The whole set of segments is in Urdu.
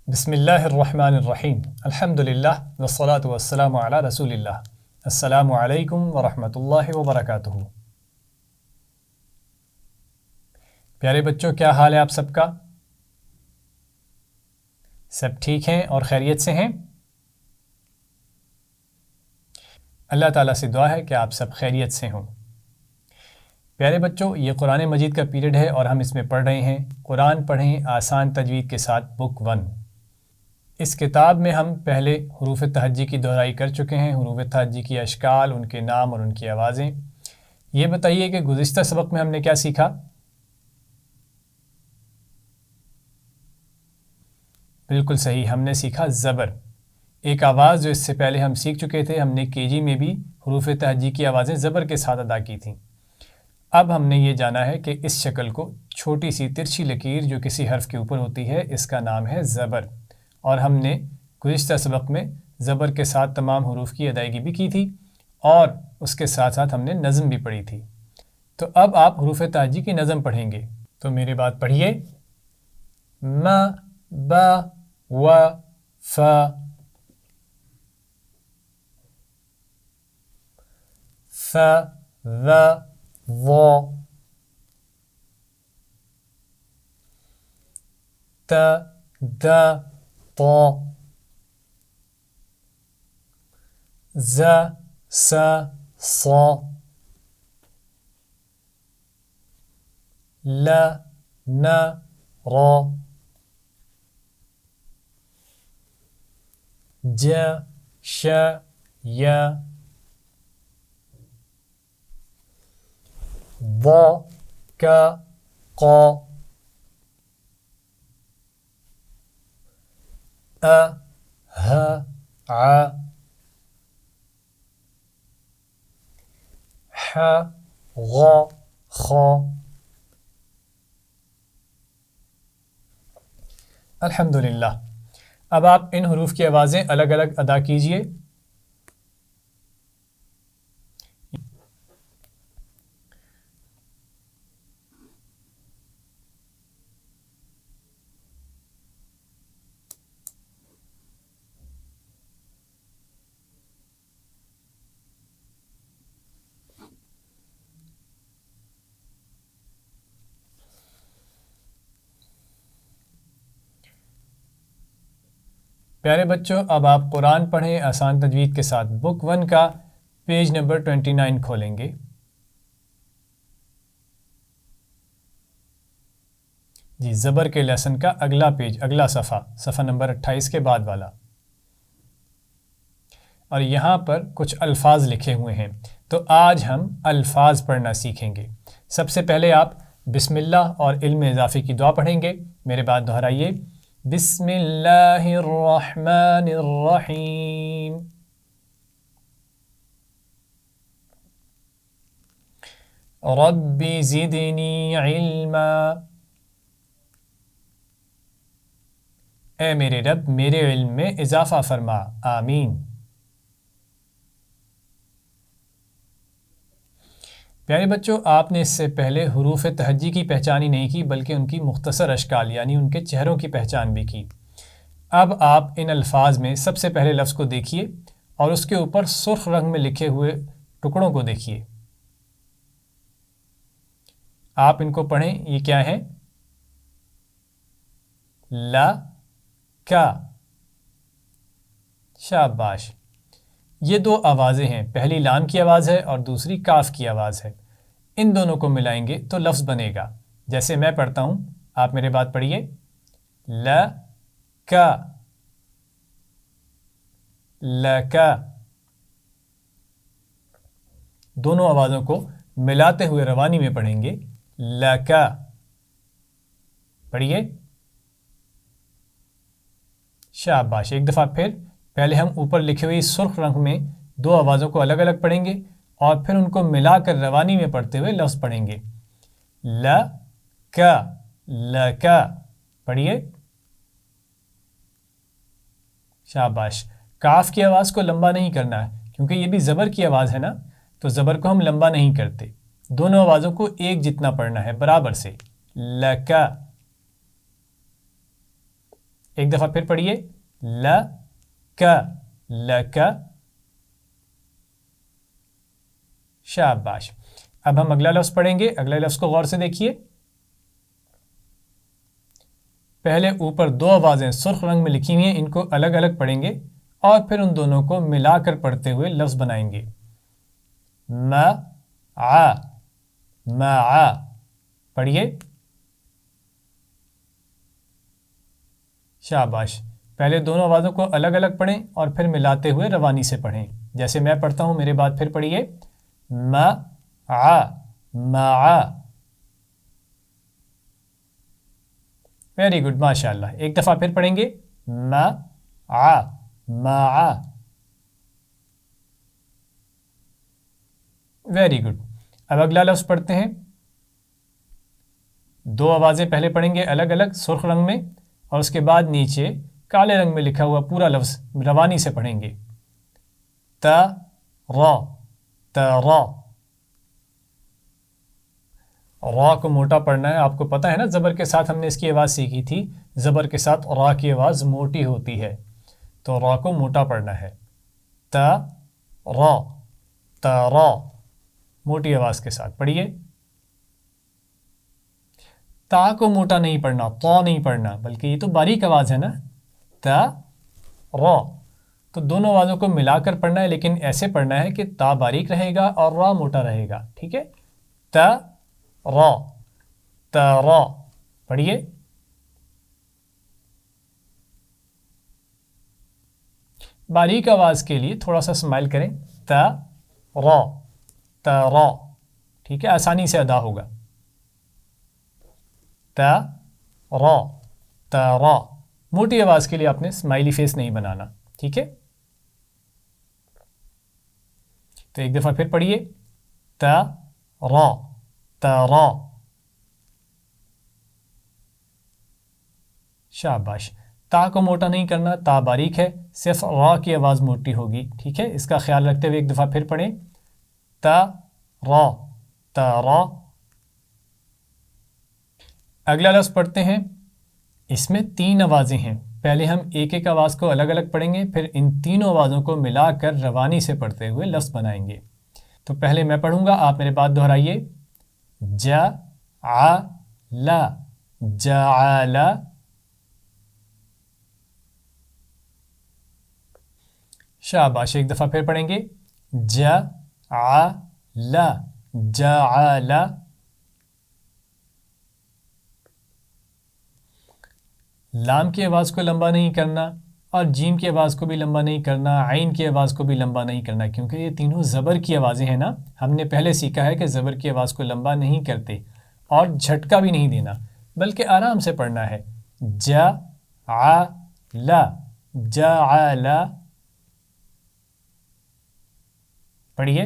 بسم اللہ الرحمن الرحیم الحمدللہ والصلاة والسلام علی رسول اللہ۔ السلام علیکم ورحمۃ اللہ وبرکاتہ۔ پیارے بچوں، کیا حال ہے آپ سب کا؟ سب ٹھیک ہیں اور خیریت سے ہیں؟ اللہ تعالیٰ سے دعا ہے کہ آپ سب خیریت سے ہوں۔ پیارے بچوں، یہ قرآن مجید کا پیریڈ ہے اور ہم اس میں پڑھ رہے ہیں قرآن پڑھیں آسان تجوید کے ساتھ بک 1۔ اس کتاب میں ہم پہلے حروف تہجی کی دہرائی کر چکے ہیں، حروف تہجی کی اشکال، ان کے نام اور ان کی آوازیں۔ یہ بتائیے کہ گزشتہ سبق میں ہم نے کیا سیکھا؟ بالکل صحیح، ہم نے سیکھا زبر، ایک آواز جو اس سے پہلے ہم سیکھ چکے تھے۔ ہم نے KG میں بھی حروف تہجی کی آوازیں زبر کے ساتھ ادا کی تھیں۔ اب ہم نے یہ جانا ہے کہ اس شکل کو، چھوٹی سی ترچھی لکیر جو کسی حرف کے اوپر ہوتی ہے، اس کا نام ہے زبر، اور ہم نے گزشتہ سبق میں زبر کے ساتھ تمام حروف کی ادائیگی بھی کی تھی اور اس کے ساتھ ساتھ ہم نے نظم بھی پڑھی تھی۔ تو اب آپ حروف تہجی کی نظم پڑھیں گے، تو میرے بات پڑھیے۔ م ب و ف ث ذ ظ ت د ط ز س ص ل ن ر ج ش ي ض ك ق أ ه ع ح غ خ۔ الحمدللہ۔ اب آپ ان حروف کی آوازیں الگ الگ ادا کیجئے۔ پیارے بچوں، اب آپ قرآن پڑھیں آسان تجوید کے ساتھ بک 1 کا پیج نمبر 29 کھولیں گے۔ جی، زبر کے لیسن کا اگلا پیج، اگلا صفحہ نمبر 28 کے بعد والا، اور یہاں پر کچھ الفاظ لکھے ہوئے ہیں، تو آج ہم الفاظ پڑھنا سیکھیں گے۔ سب سے پہلے آپ بسم اللہ اور علم اضافی کی دعا پڑھیں گے۔ میرے بات دہرائیے، بسم اللہ الرحمن الرحیم۔ رب زدنی علما، اے میرے رب میرے علم میں اضافہ فرما، آمین۔ پیارے بچوں، آپ نے اس سے پہلے حروف تہجی کی پہچان ہی نہیں کی بلکہ ان کی مختصر اشکال یعنی ان کے چہروں کی پہچان بھی کی۔ اب آپ ان الفاظ میں سب سے پہلے لفظ کو دیکھیے اور اس کے اوپر سرخ رنگ میں لکھے ہوئے ٹکڑوں کو دیکھیے۔ آپ ان کو پڑھیں، یہ کیا ہے؟ لا کا، شاباش۔ یہ دو آوازیں ہیں، پہلی لام کی آواز ہے اور دوسری کاف کی آواز ہے۔ ان دونوں کو ملائیں گے تو لفظ بنے گا، جیسے میں پڑھتا ہوں، آپ میرے بات پڑھیے۔ لا کا، لکا۔ دونوں آوازوں کو ملاتے ہوئے روانی میں پڑھیں گے، لکا۔ پڑھیے، شاباش۔ ایک دفعہ پھر، پہلے ہم اوپر لکھے ہوئی سرخ رنگ میں دو آوازوں کو الگ الگ پڑھیں گے اور پھر ان کو ملا کر روانی میں پڑھتے ہوئے لفظ پڑھیں گے، لا کا، لکا۔ پڑھیے، شاباش۔ کاف کی آواز کو لمبا نہیں کرنا ہے کیونکہ یہ بھی زبر کی آواز ہے نا، تو زبر کو ہم لمبا نہیں کرتے، دونوں آوازوں کو ایک جتنا پڑھنا ہے برابر سے، لکا۔ ایک دفعہ پھر پڑھیے لک لک. شاباش. اب ہم اگلا لفظ پڑھیں گے. اگلا لفظ کو غور سے دیکھیے. پہلے اوپر دو آوازیں سرخ رنگ میں لکھی ہوئی ہیں، ان کو الگ الگ پڑھیں گے اور پھر ان دونوں کو ملا کر پڑھتے ہوئے لفظ بنائیں گے. مع مع. پڑھیے. شاباش. پہلے دونوں آوازوں کو الگ الگ پڑھیں اور پھر ملاتے ہوئے روانی سے پڑھیں. جیسے میں پڑھتا ہوں میرے بعد پھر پڑھیے. مع مع. ویری گڈ، ماشاء اللہ. ایک دفعہ پھر پڑھیں گے. مع مع. Very good. اب اگلا لفظ پڑھتے ہیں. دو آوازیں پہلے پڑھیں گے الگ الگ سرخ رنگ میں اور اس کے بعد نیچے کالے رنگ میں لکھا ہوا پورا لفظ روانی سے پڑھیں گے. ترا ترا. را کو موٹا پڑھنا ہے. آپ کو پتہ ہے نا، زبر کے ساتھ ہم نے اس کی آواز سیکھی تھی. زبر کے ساتھ را کی آواز موٹی ہوتی ہے، تو را کو موٹا پڑھنا ہے. ترا ترا. موٹی آواز کے ساتھ پڑھیے. تا کو موٹا نہیں پڑھنا، تو نہیں پڑھنا، بلکہ یہ تو باریک آواز ہے نا. تا را. تو دونوں آوازوں کو ملا کر پڑھنا ہے، لیکن ایسے پڑھنا ہے کہ تا باریک رہے گا اور را موٹا رہے گا. ٹھیک ہے. تا را ترا. پڑھیے. باریک آواز کے لیے تھوڑا سا اسمائل کریں. ترا ترا. ٹھیک ہے، آسانی سے ادا ہوگا. ترا ترا. موٹی آواز کے لیے آپ نے اسمائلی فیس نہیں بنانا. ٹھیک ہے. تو ایک دفعہ پھر پڑھیے. ترا ترا. شاباش. تا کو موٹا نہیں کرنا، تا باریک ہے، صرف را کی آواز موٹی ہوگی. ٹھیک ہے، اس کا خیال رکھتے ہوئے ایک دفعہ پھر پڑھیں. ترا ترا. اگلا لفظ پڑھتے ہیں. اس میں 3 آوازیں ہیں. پہلے ہم ایک ایک آواز کو الگ الگ پڑھیں گے، پھر ان تینوں آوازوں کو ملا کر روانی سے پڑھتے ہوئے لفظ بنائیں گے. تو پہلے میں پڑھوں گا، آپ میرے بعد دہرائیے. جعل جعل. شاباش. ایک دفعہ پھر پڑھیں گے. جعل جعل. لام کی آواز کو لمبا نہیں کرنا اور جیم کی آواز کو بھی لمبا نہیں کرنا، عین کی آواز کو بھی لمبا نہیں کرنا، کیونکہ یہ تینوں زبر کی آوازیں ہیں نا. ہم نے پہلے سیکھا ہے کہ زبر کی آواز کو لمبا نہیں کرتے اور جھٹکا بھی نہیں دینا، بلکہ آرام سے پڑھنا ہے. جعل جعل. پڑھیے.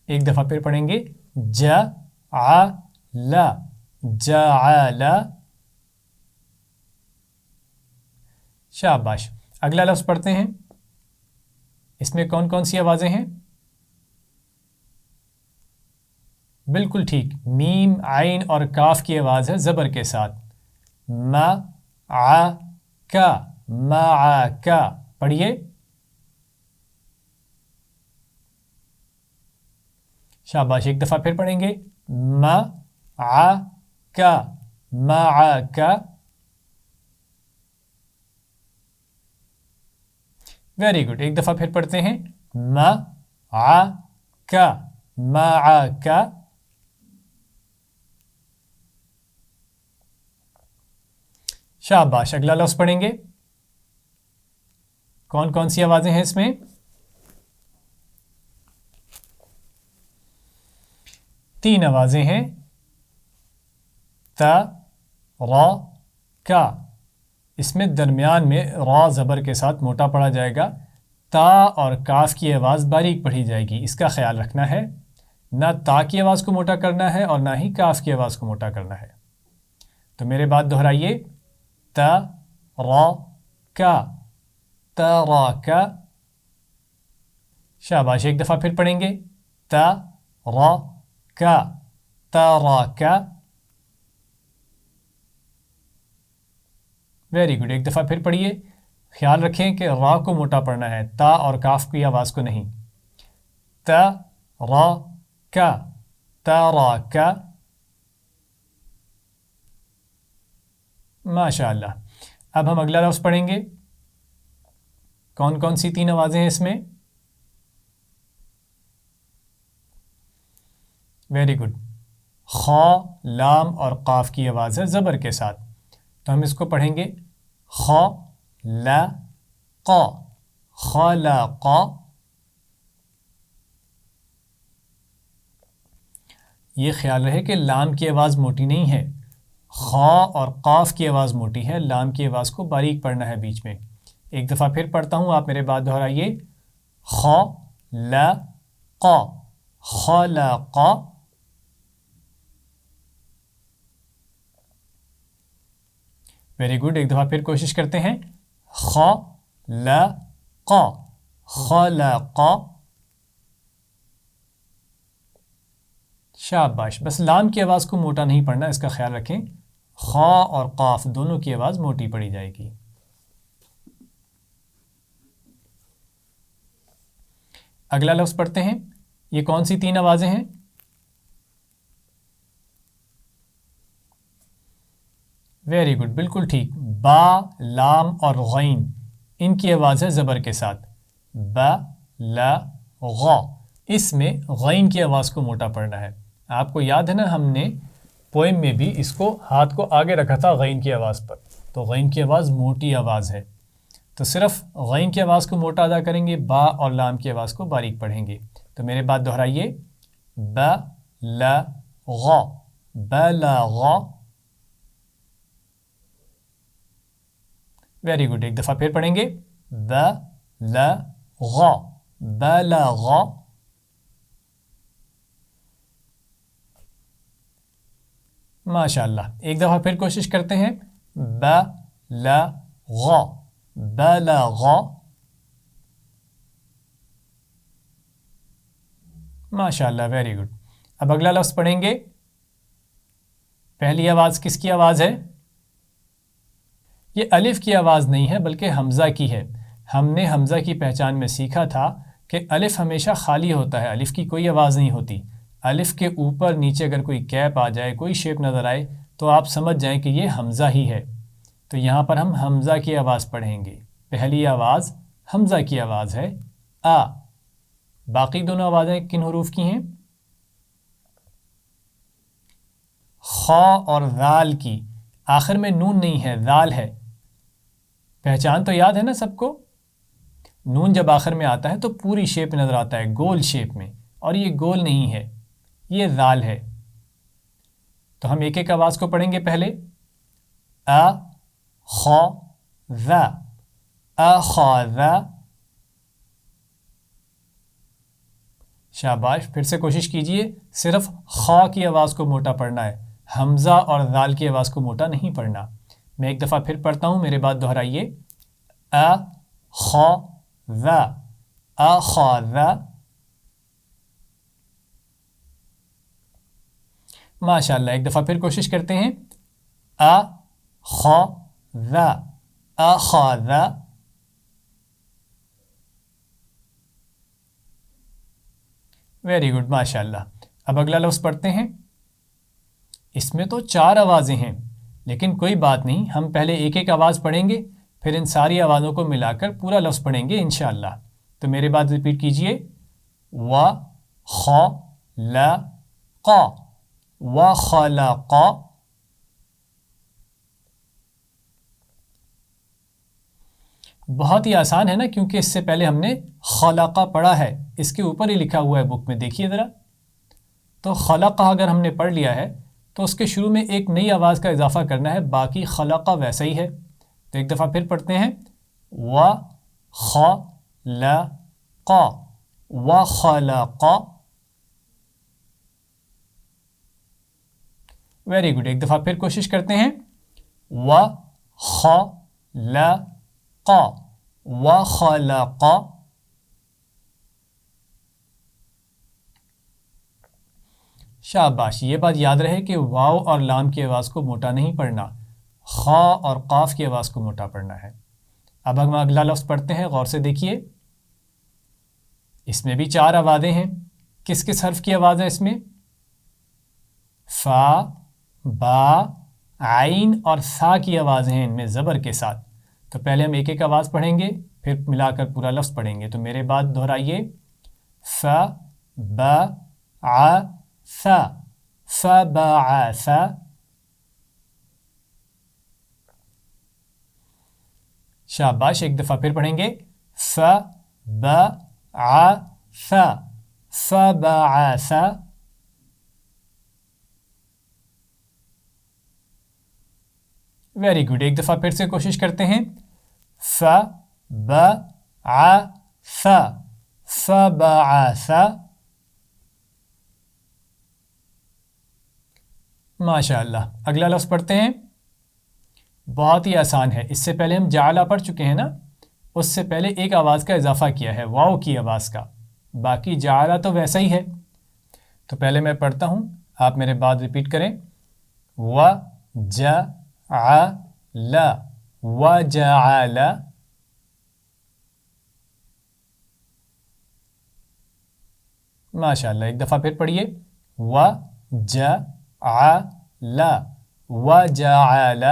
ایک دفعہ پھر پڑھیں گے. جعل جعل. شاباش. اگلا لفظ پڑھتے ہیں. اس میں کون کون سی آوازیں ہیں؟ بالکل ٹھیک، میم، عین اور کاف کی آواز ہے زبر کے ساتھ. معک معک. پڑھیے. شاباش. ایک دفعہ پھر پڑھیں گے. معک معک. Very good. ایک دفعہ پھر پڑھتے ہیں. معک معک. شاباش. اگلا لفظ پڑھیں گے. کون کون سی آوازیں ہیں اس میں؟ 3 آوازیں ہیں. تا را کا. اس میں درمیان میں را زبر کے ساتھ موٹا پڑھا جائے گا. تا اور کاف کی آواز باریک پڑھی جائے گی. اس کا خیال رکھنا ہے. نہ تا کی آواز کو موٹا کرنا ہے اور نہ ہی کاف کی آواز کو موٹا کرنا ہے. تو میرے بعد دہرائیے. تا را کا تراک. شاباش. ایک دفعہ پھر پڑھیں گے. تا را کا تراک. Very good. ایک دفعہ پھر پڑھیے. خیال رکھیں کہ را کو موٹا پڑھنا ہے، تا اور کاف کی آواز کو نہیں. تا را کا، تا را کا. ماشاء اللہ. اب ہم اگلا لفظ پڑھیں گے. کون کون سی 3 آوازیں ہیں اس میں؟ Very good. خا، لام اور قاف کی آواز ہے زبر کے ساتھ، تو ہم اس کو پڑھیں گے خا لا قا، خلق. یہ خیال رہے کہ لام کی آواز موٹی نہیں ہے، خا اور قاف کی آواز موٹی ہے، لام کی آواز کو باریک پڑھنا ہے بیچ میں. ایک دفعہ پھر پڑھتا ہوں، آپ میرے بعد دہرائیے. خا لا قا، خلق. Very good. ایک دفعہ پھر کوشش کرتے ہیں. خا لا قا، خلق. شاباش. بس لام کی آواز کو موٹا نہیں پڑھنا، اس کا خیال رکھیں. خا اور قاف دونوں کی آواز موٹی پڑھی جائے گی. اگلا لفظ پڑھتے ہیں. یہ کون سی 3 آوازیں ہیں؟ ویری گڈ، بالکل ٹھیک. با، لام اور غین، ان کی آواز ہے زبر کے ساتھ. با لا غا. اس میں غین کی آواز کو موٹا پڑھنا ہے. آپ کو یاد ہے نا، ہم نے پوئم میں بھی اس کو ہاتھ کو آگے رکھا تھا غین کی آواز پر، تو غین کی آواز موٹی آواز ہے، تو صرف غین کی آواز کو موٹا ادا کریں گے، با اور لام کی آواز کو باریک پڑھیں گے. تو میرے بعد دہرائیے. با لا غا، بلغ. Very good. ایک دفعہ پھر پڑھیں گے. بلغ، بلغ. ماشاء اللہ. ایک دفعہ پھر کوشش کرتے ہیں. بلغ، بلغ. ماشاء اللہ، ویری گڈ. اب اگلا لفظ پڑھیں گے. پہلی آواز کس کی آواز ہے؟ یہ الف کی آواز نہیں ہے بلکہ حمزہ کی ہے. ہم نے حمزہ کی پہچان میں سیکھا تھا کہ الف ہمیشہ خالی ہوتا ہے، الف کی کوئی آواز نہیں ہوتی. الف کے اوپر نیچے اگر کوئی کیپ آ جائے، کوئی شیپ نظر آئے، تو آپ سمجھ جائیں کہ یہ حمزہ ہی ہے. تو یہاں پر ہم حمزہ کی آواز پڑھیں گے. پہلی آواز حمزہ کی آواز ہے آ. باقی دونوں آوازیں کن حروف کی ہیں؟ خا اور ذال کی. آخر میں نون نہیں ہے، ذال ہے. پہچان تو یاد ہے نا سب کو؟ نون جب آخر میں آتا ہے تو پوری شیپ نظر آتا ہے، گول شیپ میں، اور یہ گول نہیں ہے، یہ ذال ہے. تو ہم ایک ایک آواز کو پڑھیں گے. پہلے ا خا ذا، اخذ. شاباش. پھر سے کوشش کیجئے، صرف خا کی آواز کو موٹا پڑھنا ہے، حمزہ اور ذال کی آواز کو موٹا نہیں پڑھنا. میں ایک دفعہ پھر پڑھتا ہوں، میرے بعد دہرائیے. اخذ، اخذ. ماشاء اللہ. ایک دفعہ پھر کوشش کرتے ہیں. اخذ، اخذ. ویری گڈ، ماشاء اللہ. اب اگلا لفظ پڑھتے ہیں. اس میں تو 4 آوازیں ہیں، لیکن کوئی بات نہیں، ہم پہلے ایک ایک آواز پڑھیں گے، پھر ان ساری آوازوں کو ملا کر پورا لفظ پڑھیں گے انشاءاللہ. تو میرے بعد ریپیٹ کیجئے. و خ ل ق، وخلق. بہت ہی آسان ہے نا، کیونکہ اس سے پہلے ہم نے خلقہ پڑھا ہے، اس کے اوپر ہی لکھا ہوا ہے بک میں، دیکھیے ذرا. تو خلقہ اگر ہم نے پڑھ لیا ہے تو اس کے شروع میں ایک نئی آواز کا اضافہ کرنا ہے، باقی خلقہ ویسا ہی ہے. تو ایک دفعہ پھر پڑھتے ہیں. و خ ل ق، وخلق. Very good. ایک دفعہ پھر کوشش کرتے ہیں. و خ ل ق، وخلق. شاباش. یہ بات یاد رہے کہ واو اور لام کی آواز کو موٹا نہیں پڑھنا. خا اور قاف کی آواز کو موٹا پڑھنا ہے۔ اب ہم اگلا لفظ پڑھتے ہیں، غور سے دیکھیے، اس میں بھی 4 آوازیں ہیں۔ کس کس حرف کی آواز ہے اس میں؟ فا، با، عین اور سا کی آوازیں ہیں ان میں زبر کے ساتھ۔ تو پہلے ہم ایک ایک آواز پڑھیں گے، پھر ملا کر پورا لفظ پڑھیں گے۔ تو میرے بعد دہرائیے، ف، ب، ع، ث، فبعث۔ شاباش، ایک دفعہ پھر پڑھیں گے، ف، ب، ع، ث، فبعث۔ ویری گڈ، ایک دفعہ پھر سے کوشش کرتے ہیں، ف، ب، ع، ث، فبعث۔ ماشاء اللہ۔ اگلا لفظ پڑھتے ہیں، بہت ہی آسان ہے۔ اس سے پہلے ہم جعلہ پڑھ چکے ہیں نا، اس سے پہلے ایک آواز کا اضافہ کیا ہے، واو کی آواز کا، باقی جعلہ تو ویسا ہی ہے۔ تو پہلے میں پڑھتا ہوں، آپ میرے بعد ریپیٹ کریں، و ج ع ل، وجعل۔ ماشاء اللہ، ایک دفعہ پھر پڑھیے، و ج ع ل، وجعل۔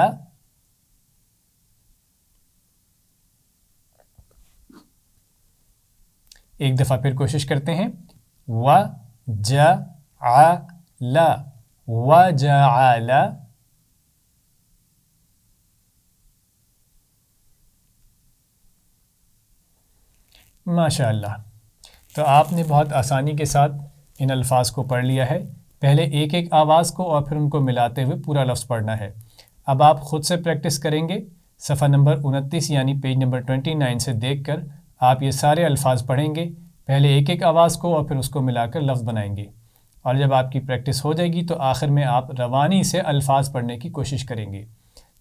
ایک دفعہ پھر کوشش کرتے ہیں، و ج ع ل، وجعل۔ ماشاء اللہ۔ تو آپ نے بہت آسانی کے ساتھ ان الفاظ کو پڑھ لیا ہے۔ پہلے ایک ایک آواز کو اور پھر ان کو ملاتے ہوئے پورا لفظ پڑھنا ہے۔ اب آپ خود سے پریکٹس کریں گے، صفحہ نمبر 29 یعنی پیج نمبر 29 سے دیکھ کر آپ یہ سارے الفاظ پڑھیں گے، پہلے ایک ایک آواز کو اور پھر اس کو ملا کر لفظ بنائیں گے، اور جب آپ کی پریکٹس ہو جائے گی تو آخر میں آپ روانی سے الفاظ پڑھنے کی کوشش کریں گے۔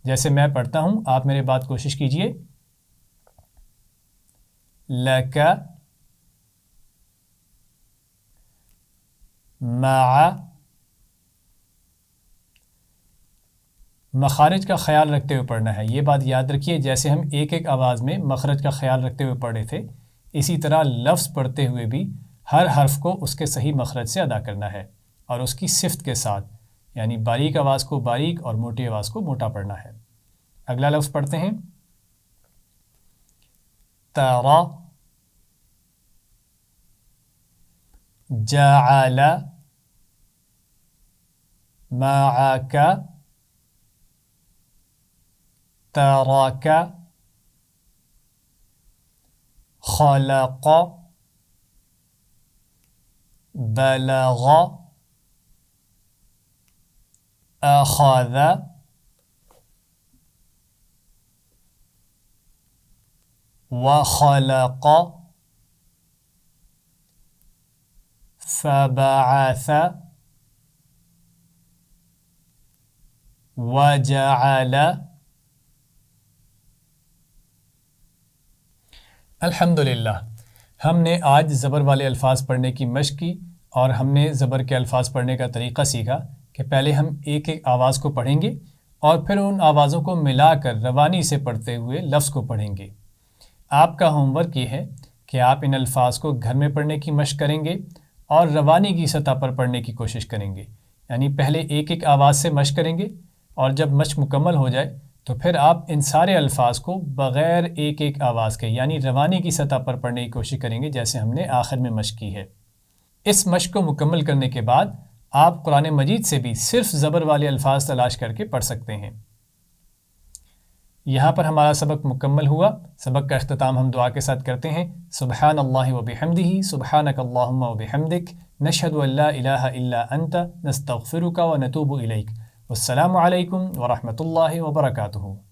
جیسے میں پڑھتا ہوں، آپ میرے بات کوشش کیجئے، لک، مع، مخارج کا خیال رکھتے ہوئے پڑھنا ہے۔ یہ بات یاد رکھیے، جیسے ہم ایک ایک آواز میں مخرج کا خیال رکھتے ہوئے پڑھے تھے، اسی طرح لفظ پڑھتے ہوئے بھی ہر حرف کو اس کے صحیح مخرج سے ادا کرنا ہے اور اس کی صفت کے ساتھ، یعنی باریک آواز کو باریک اور موٹی آواز کو موٹا پڑھنا ہے۔ اگلا لفظ پڑھتے ہیں، ترى، جعل، معك، ترك، خلق، بلغ، أخذ، وخلق، فبعث، وجعل۔ الحمدللہ، ہم نے آج زبر والے الفاظ پڑھنے کی مشق کی اور ہم نے زبر کے الفاظ پڑھنے کا طریقہ سیکھا کہ پہلے ہم ایک ایک آواز کو پڑھیں گے اور پھر ان آوازوں کو ملا کر روانی سے پڑھتے ہوئے لفظ کو پڑھیں گے۔ آپ کا ہوم ورک یہ ہے کہ آپ ان الفاظ کو گھر میں پڑھنے کی مشق کریں گے اور روانی کی سطح پر پڑھنے کی کوشش کریں گے، یعنی پہلے ایک ایک آواز سے مشق کریں گے اور جب مشق مکمل ہو جائے تو پھر آپ ان سارے الفاظ کو بغیر ایک ایک آواز کے یعنی روانی کی سطح پر پڑھنے کی کوشش کریں گے، جیسے ہم نے آخر میں مشق کی ہے۔ اس مشق کو مکمل کرنے کے بعد آپ قرآن مجید سے بھی صرف زبر والے الفاظ تلاش کر کے پڑھ سکتے ہیں۔ یہاں پر ہمارا سبق مکمل ہوا۔ سبق کا اختتام ہم دعا کے ساتھ کرتے ہیں، سبحان اللہ و بحمدہ، سبحانک اللہم و بحمدک، نشہد ان لا الہ الا انت، نستغفرک و نتوب الیک۔ والسلام علیکم ورحمۃ اللہ وبرکاتہ۔